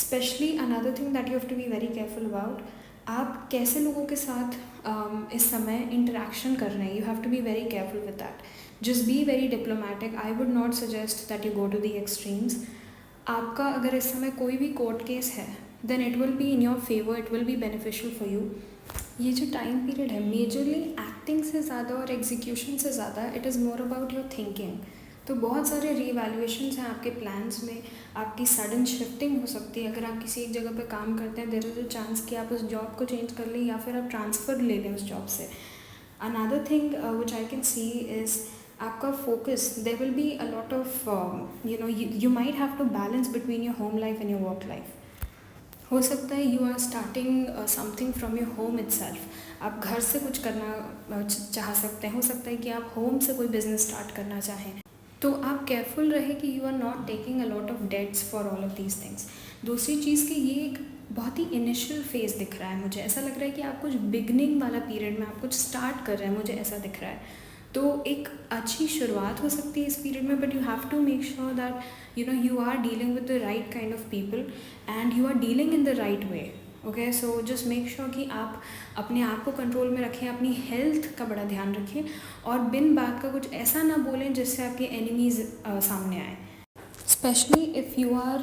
Specially another thing that you have to be very careful about, आप कैसे लोगों के साथ इस समय इंटरेक्शन कर रहे हैं. You have to be very careful with that. Just be very diplomatic. I would not suggest that you go to the extremes. आपका अगर इस समय कोई भी कोर्ट केस है, then it will be in your favour, it will be beneficial for you. ये जो time period है मेजरली एक्टिंग से ज़्यादा और एग्जीक्यूशन से ज़्यादा it is more about your thinking. तो बहुत सारे रीवैल्यूएशंस हैं आपके प्लान्स में, आपकी सडन शिफ्टिंग हो सकती है। अगर आप किसी एक जगह पे काम करते हैं, देयर इज़ अ चांस कि आप उस जॉब को चेंज कर लें या फिर आप ट्रांसफ़र ले लें उस जॉब से। Another thing which I can see is आपका focus, there will be a lot of you might have to balance between your home life and your work life. हो सकता है you are starting something from your home itself, आप घर से कुछ करना चाह सकते हैं। हो सकता है कि आप होम से कोई बिजनेस स्टार्ट करना चाहें, तो आप केयरफुल रहे कि you are not taking a lot of dates for all of these things. दूसरी चीज़ कि ये एक बहुत ही इनिशियल फेज़ दिख रहा है, मुझे ऐसा लग रहा है कि आप कुछ बिगनिंग वाला पीरियड में आप कुछ स्टार्ट कर रहे हैं, मुझे ऐसा दिख रहा है। तो एक अच्छी शुरुआत हो सकती है इस पीरियड में, but you have to make sure that you are dealing with the right kind of people and you are dealing in the right way. Okay, so just make sure कि आप अपने आप को कंट्रोल में रखें, अपनी health का बड़ा ध्यान रखें और बिन बात का कुछ ऐसा ना बोलें जिससे आपके एनिमीज़ सामने आए। Especially if you are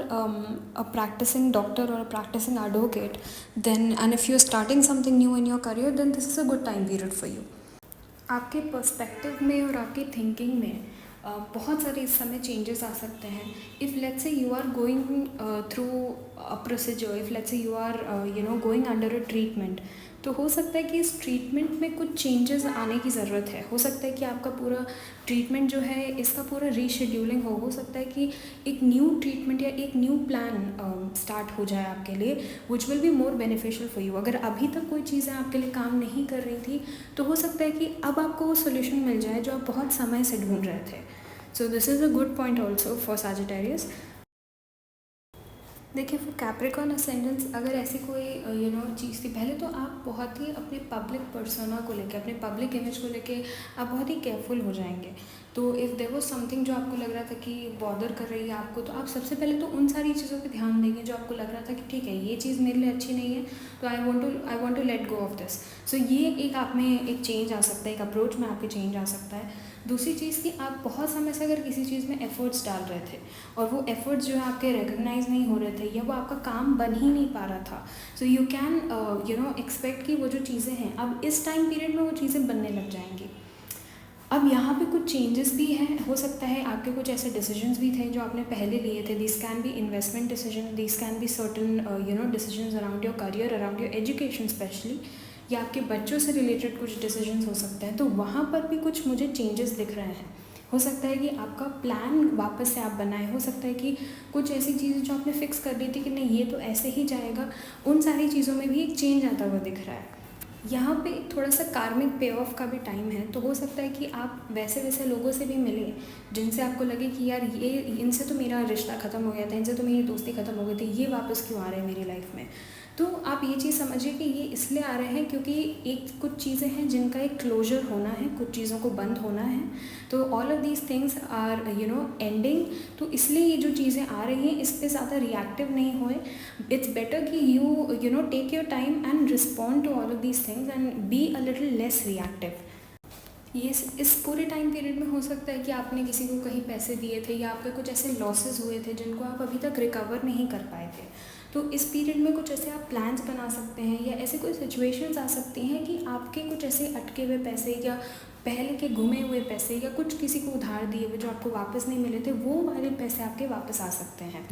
a practicing doctor or a practicing advocate, then and if you're starting something new in your career, then this is a good time period for you. आपके perspective में और आपकी thinking में बहुत सारे इस समय changes आ सकते हैं। If let's say you are going through a procedure, if let's say you are going under a treatment, तो हो सकता है कि इस ट्रीटमेंट में कुछ चेंजेस आने की ज़रूरत है। हो सकता है कि आपका पूरा ट्रीटमेंट जो है इसका पूरा रीशेड्यूलिंग हो सकता है कि एक न्यू ट्रीटमेंट या एक न्यू प्लान स्टार्ट हो जाए आपके लिए, which will be more beneficial for you. अगर अभी तक कोई चीज़ें आपके लिए काम नहीं कर रही थी, तो हो सकता है कि अब आपको वो सोल्यूशन मिल जाए जो आप बहुत समय से ढूंढ रहे थे। सो this is a good point also for Sagittarius. देखिए, फॉर कैप्रिकॉर्न असेंडेंस, अगर ऐसी कोई चीज़ थी, पहले तो आप बहुत ही अपने पब्लिक पर्सोना को लेके, अपने पब्लिक इमेज को लेके आप बहुत ही केयरफुल हो जाएंगे। तो इफ़ देयर वाज समथिंग जो आपको लग रहा था कि बॉदर कर रही है आपको, तो आप सबसे पहले तो उन सारी चीज़ों पे ध्यान देंगे जो आपको लग रहा था कि ठीक है, ये चीज़ मेरे लिए अच्छी नहीं है, तो I want to let go of this. So ये एक आप में एक चेंज आ सकता है, एक अप्रोच में आपके चेंज आ सकता है। दूसरी चीज़ कि आप बहुत समय से अगर किसी चीज़ में एफ़र्ट्स डाल रहे थे और वो एफ़र्ट्स जो है आपके रिकॉग्नाइज़ नहीं हो रहे थे या वो आपका काम बन ही नहीं पा रहा था, सो यू कैन एक्सपेक्ट कि वो जो चीज़ें हैं अब इस टाइम पीरियड में वो चीज़ें बनने लग जाएंगी। अब यहाँ पे कुछ चेंजेस भी हैं, हो सकता है आपके कुछ ऐसे डिसीजंस भी थे जो आपने पहले लिए थे। This can be investment decision, this can be certain decisions around your career, around your education specially, या आपके बच्चों से रिलेटेड कुछ डिसीजंस हो सकते हैं। तो वहाँ पर भी कुछ मुझे चेंजेस दिख रहे हैं। हो सकता है कि आपका प्लान वापस से आप बनाएं, हो सकता है कि कुछ ऐसी चीज़ें जो आपने फिक्स कर दी थी कि नहीं ये तो ऐसे ही जाएगा, उन सारी चीज़ों में भी एक चेंज आता हुआ दिख रहा है। यहाँ पे थोड़ा सा कार्मिक पे ऑफ का भी टाइम है, तो हो सकता है कि आप वैसे वैसे लोगों से भी मिलें जिनसे आपको लगे कि यार ये इनसे तो मेरा रिश्ता ख़त्म हो गया था, इनसे तो मेरी दोस्ती ख़त्म हो गई थी, ये वापस क्यों आ रहे हैं मेरी लाइफ में। तो आप ये चीज़ समझिए कि ये इसलिए आ रहे हैं क्योंकि एक कुछ चीज़ें हैं जिनका एक क्लोजर होना है, कुछ चीज़ों को बंद होना है। तो all of these things are ending, तो इसलिए ये जो चीज़ें आ रही हैं इस पर ज़्यादा रिएक्टिव नहीं होए। इट्स बेटर कि you take your time and respond to all of these things and be a little less reactive. ये इस पूरे टाइम पीरियड में हो सकता है कि आपने किसी को कहीं पैसे दिए थे या आपके कुछ ऐसे लॉसेस हुए थे जिनको आप अभी तक रिकवर नहीं कर पाए थे। तो इस पीरियड में कुछ ऐसे आप प्लान्स बना सकते हैं या ऐसे कोई सिचुएशंस आ सकती हैं कि आपके कुछ ऐसे अटके हुए पैसे या पहले के घुमे हुए पैसे या कुछ किसी को उधार दिए हुए जो आपको वापस नहीं मिले थे, वो वाले पैसे आपके वापस आ सकते हैं।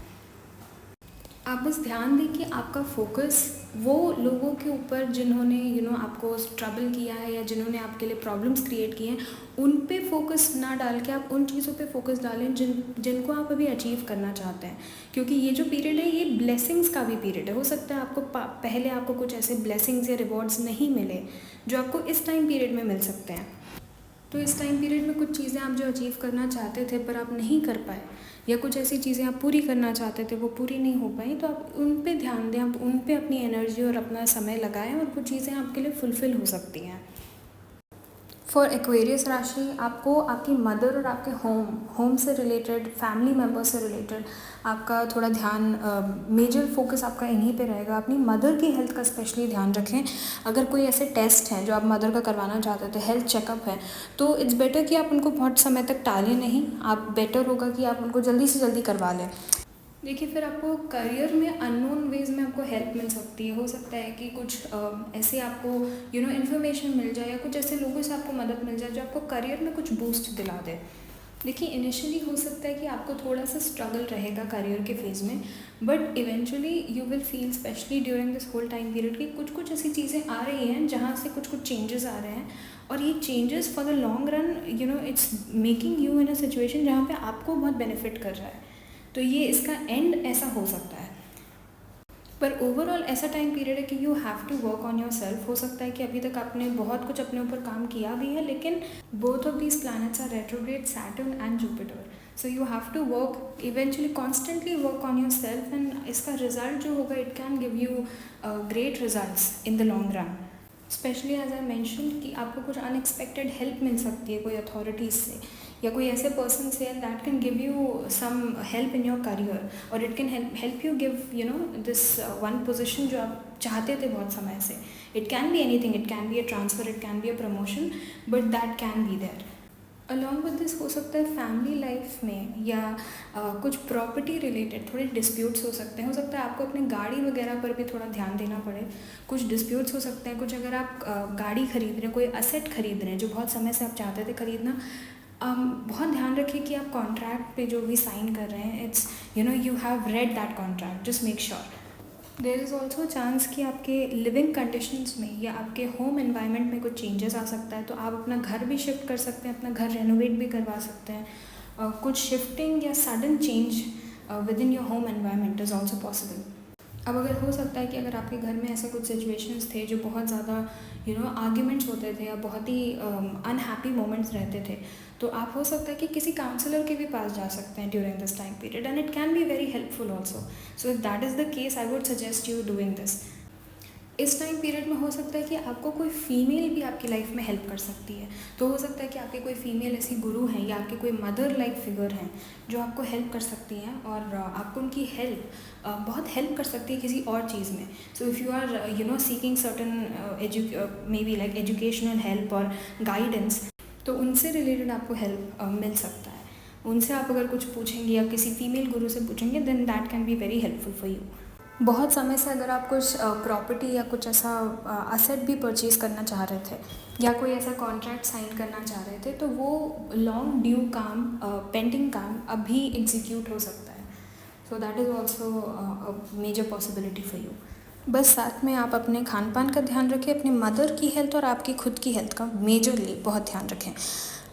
आप बस ध्यान दें कि आपका फोकस वो लोगों के ऊपर जिन्होंने आपको ट्रबल किया है या जिन्होंने आपके लिए प्रॉब्लम्स क्रिएट किए हैं, उन पे फोकस ना डाल के आप उन चीज़ों पे फोकस डालें जिनको आप अभी अचीव करना चाहते हैं। क्योंकि ये जो पीरियड है ये ब्लेसिंग्स का भी पीरियड है। हो सकता है आपको पहले आपको कुछ ऐसे ब्लेसिंग्स या रिवॉर्ड्स नहीं मिले जो आपको इस टाइम पीरियड में मिल सकते हैं। तो इस टाइम पीरियड में कुछ चीज़ें आप जो अचीव करना चाहते थे पर आप नहीं कर पाए, या कुछ ऐसी चीज़ें आप पूरी करना चाहते थे वो पूरी नहीं हो पाई, तो आप उन पे ध्यान दें, आप उन पे अपनी एनर्जी और अपना समय लगाएं और वो चीज़ें आपके लिए फुलफ़िल हो सकती हैं। फॉर एक्वेरियस राशि, आपको आपकी मदर और आपके होम से रिलेटेड, फैमिली मेम्बर्स से रिलेटेड आपका थोड़ा ध्यान, मेजर फोकस आपका इन्हीं पे रहेगा। अपनी मदर की हेल्थ का स्पेशली ध्यान रखें। अगर कोई ऐसे टेस्ट हैं जो आप मदर का करवाना चाहते थे, हेल्थ चेकअप है, तो इट्स बेटर कि आप उनको बहुत समय तक टालें नहीं। आप बेटर होगा कि आप उनको जल्दी से जल्दी करवा लें। देखिए, फिर आपको करियर में अननोन वेज में आपको हेल्प मिल सकती है। हो सकता है कि कुछ ऐसे आपको इन्फॉर्मेशन मिल जाए या कुछ ऐसे लोगों से आपको मदद मिल जाए जो आपको करियर में कुछ बूस्ट दिला दे। देखिए इनिशियली हो सकता है कि आपको थोड़ा सा स्ट्रगल रहेगा करियर के फेज़ में, but eventually you will feel specially during this whole time period कि कुछ कुछ ऐसी चीज़ें आ रही हैं जहाँ से कुछ कुछ चेंजेस आ रहे हैं, और ये changes for the long run it's making you in a situation जहाँ पे आपको बहुत बेनिफिट कर रहा है। तो ये इसका एंड ऐसा हो सकता है, पर ओवरऑल ऐसा टाइम पीरियड है कि you have to work on your self. हो सकता है कि अभी तक आपने बहुत कुछ अपने ऊपर काम किया भी है, लेकिन both of these planets are retrograde, Saturn and Jupiter, so you have to work eventually constantly work on your self, and इसका रिजल्ट जो होगा it can give you great results in the long run. Specially as I mention कि आपको कुछ unexpected help मिल सकती है कोई authorities से या कोई ऐसे पर्सन से, and that can give you some help in your career, और it can help you give this one position जो आप चाहते थे बहुत समय से। It can be anything, it can be a transfer, it can be a promotion, but that can be there. Along with this हो सकता है फैमिली लाइफ में या कुछ प्रॉपर्टी रिलेटेड थोड़े डिस्प्यूट्स हो सकते हैं। हो सकता है आपको अपनी गाड़ी वगैरह पर भी थोड़ा ध्यान देना पड़े। कुछ डिस्प्यूट्स हो सकते हैं, कुछ अगर आप गाड़ी खरीद रहे हैं, कोई असेट खरीद रहे हैं जो बहुत समय से आप चाहते थे खरीदना, बहुत ध्यान रखिए कि आप कॉन्ट्रैक्ट पे जो भी साइन कर रहे हैं it's you have read that contract, just make sure. There is also chance कि आपके लिविंग कंडीशंस में या आपके होम एनवायरनमेंट में कुछ चेंजेस आ सकता है, तो आप अपना घर भी शिफ्ट कर सकते हैं, अपना घर रेनोवेट भी करवा सकते हैं। कुछ शिफ्टिंग या sudden change with in your home environment is also possible. अब अगर हो सकता है कि अगर आपके घर में ऐसे कुछ सिचुएशंस थे जो बहुत ज़्यादा आर्ग्यूमेंट्स होते थे या बहुत ही अनहैप्पी मोमेंट्स रहते थे, तो आप हो सकता है कि किसी काउंसलर के भी पास जा सकते हैं during this time period, and it can be very helpful also. So if that is the case I would suggest you doing this. इस टाइम पीरियड में हो सकता है कि आपको कोई फीमेल भी आपकी लाइफ में हेल्प कर सकती है। तो हो सकता है कि आपके कोई फीमेल ऐसी गुरु हैं या आपके कोई मदर लाइक फिगर हैं जो आपको हेल्प कर सकती हैं, और आपको उनकी हेल्प बहुत हेल्प कर सकती है किसी और चीज़ में। So if you are seeking certain may be like educational help और गाइडेंस, तो उनसे रिलेटेड आपको हेल्प मिल सकता है। उनसे आप अगर कुछ पूछेंगे या किसी फीमेल गुरु से पूछेंगे, then that can be very helpful for you. बहुत समय से अगर आप कुछ प्रॉपर्टी या कुछ ऐसा असेट भी परचेज़ करना चाह रहे थे या कोई ऐसा कॉन्ट्रैक्ट साइन करना चाह रहे थे, तो वो लॉन्ग ड्यू काम, पेंडिंग काम अभी एग्जीक्यूट हो सकता है। So that is also a major possibility for you. बस साथ में आप अपने खान पान का ध्यान रखें, अपनी मदर की हेल्थ और आपकी खुद की हेल्थ का मेजरली बहुत ध्यान रखें।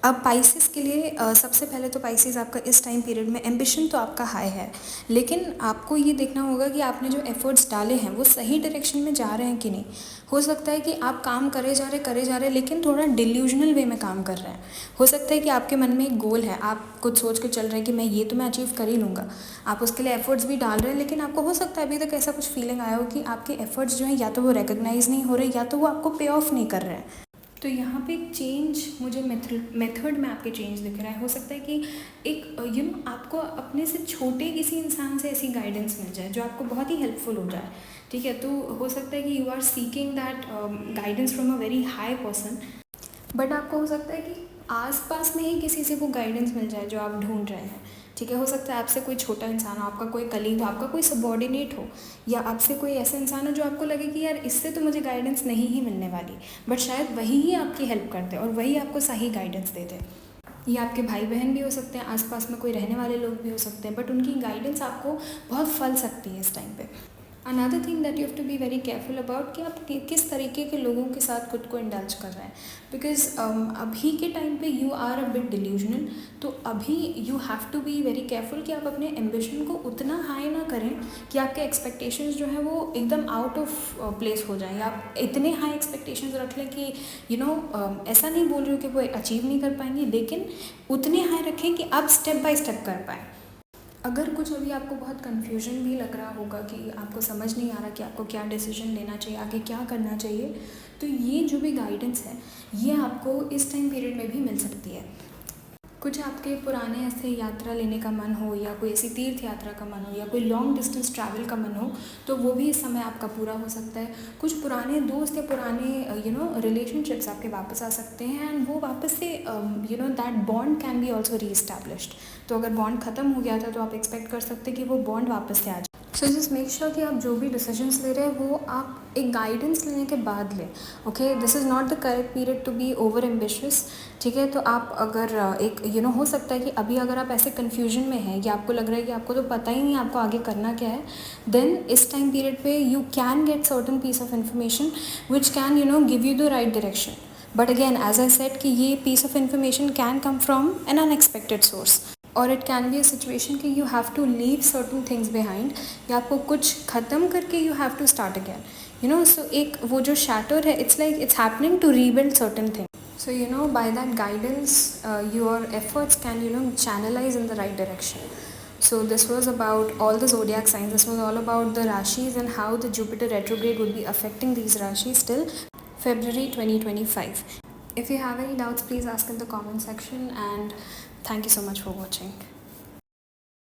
अब पाइसेस के लिए सबसे पहले तो पाइसेस आपका इस टाइम पीरियड में एम्बिशन तो आपका हाई है, लेकिन आपको ये देखना होगा कि आपने जो एफर्ट्स डाले हैं वो सही डायरेक्शन में जा रहे हैं कि नहीं। हो सकता है कि आप काम करे जा रहे लेकिन थोड़ा डिल्यूजनल वे में काम कर रहे हैं। हो सकता है कि आपके मन में एक गोल है, आप कुछ सोच के चल रहे हैं कि मैं अचीव कर ही लूँगा, आप उसके लिए एफर्ट्स भी डाल रहे हैं, लेकिन आपको हो सकता है अभी तक ऐसा कुछ फीलिंग आया हो कि आपके एफर्ट्स जो हैं या तो वो रिकग्नाइज़ नहीं हो रहे या तो वो आपको पे ऑफ नहीं कर रहे हैं। तो यहाँ पे एक चेंज मुझे मेथड में आपके चेंज दिख रहा है। हो सकता है कि एक आपको अपने से छोटे किसी इंसान से ऐसी गाइडेंस मिल जाए जो आपको बहुत ही हेल्पफुल हो जाए, ठीक है। तो हो सकता है कि you are seeking that guidance from a very high person, but आपको हो सकता है कि आसपास में ही किसी से वो गाइडेंस मिल जाए जो आप ढूंढ रहे हैं, ठीक है। हो सकता है आपसे कोई छोटा इंसान हो, आपका कोई कलीग हो, आपका कोई सबॉर्डिनेट हो, या आपसे कोई ऐसा इंसान हो जो आपको लगे कि यार इससे तो मुझे गाइडेंस नहीं ही मिलने वाली, बट शायद वही ही आपकी हेल्प कर दे और वही आपको सही गाइडेंस दे दे। ये आपके भाई बहन भी हो सकते हैं, आसपास में कोई रहने वाले लोग भी हो सकते हैं, बट उनकी गाइडेंस आपको बहुत फल सकती है इस टाइम पे। Another thing that you have to be very careful about कि आप किस तरीके के लोगों के साथ खुद को इंडल्ज कर रहे हैं, बिकॉज अभी के टाइम पे you are a bit delusional. तो अभी you have to be very careful कि आप अपने एम्बिशन को उतना हाई ना करें कि आपके एक्सपेक्टेशंस जो है वो एकदम आउट ऑफ प्लेस हो जाएं, या आप इतने हाई एक्सपेक्टेशंस रख लें कि ऐसा नहीं बोल रही हूँ कि वो अचीव नहीं कर पाएंगे, लेकिन उतने हाई रखें कि आप स्टेप बाय स्टेप कर पाएँ। अगर कुछ अभी आपको बहुत कन्फ्यूजन भी लग रहा होगा कि आपको समझ नहीं आ रहा कि आपको क्या डिसीजन लेना चाहिए, आगे क्या करना चाहिए, तो ये जो भी गाइडेंस है ये आपको इस टाइम पीरियड में भी मिल सकती है। कुछ आपके पुराने ऐसे यात्रा लेने का मन हो, या कोई ऐसी तीर्थ यात्रा का मन हो, या कोई लॉन्ग डिस्टेंस ट्रैवल का मन हो, तो वो भी इस समय आपका पूरा हो सकता है। कुछ पुराने दोस्त या पुराने रिलेशनशिप्स आपके वापस आ सकते हैं, एंड वो वापस say that bond can be also री एस्टैब्लिश्ड। तो अगर बॉन्ड ख़त्म हो गया था तो आप एक्सपेक्ट कर सकते हैं कि वो बॉन्ड वापस से आ जाए। सो जस्ट मेक श्योर कि आप जो भी डिसीजंस ले रहे हैं वो आप एक गाइडेंस लेने के बाद लें. Okay, this is not the correct period to be over ambitious. ठीक है, तो आप अगर एक हो सकता है कि अभी अगर आप ऐसे कन्फ्यूजन में हैं या आपको लग रहा है कि आपको तो पता ही नहीं आपको आगे करना क्या है, देन इस टाइम पीरियड पे you can get certain piece of information which can give you the right direction. But again as I said कि ये piece of information can come from an unexpected source, और it can be a situation कि you have to leave certain things behind, या आपको कुछ ख़त्म करके you have to start again. So एक वो जो शैटर है, it's like it's happening to rebuild certain thing. So by that guidance, your efforts can channelize in the right direction. So this was about all the zodiac signs. This was all about the rashis and how the Jupiter retrograde would be affecting these rashis till February 2025. If you have any doubts, please ask in the comment section, and thank you so much for watching.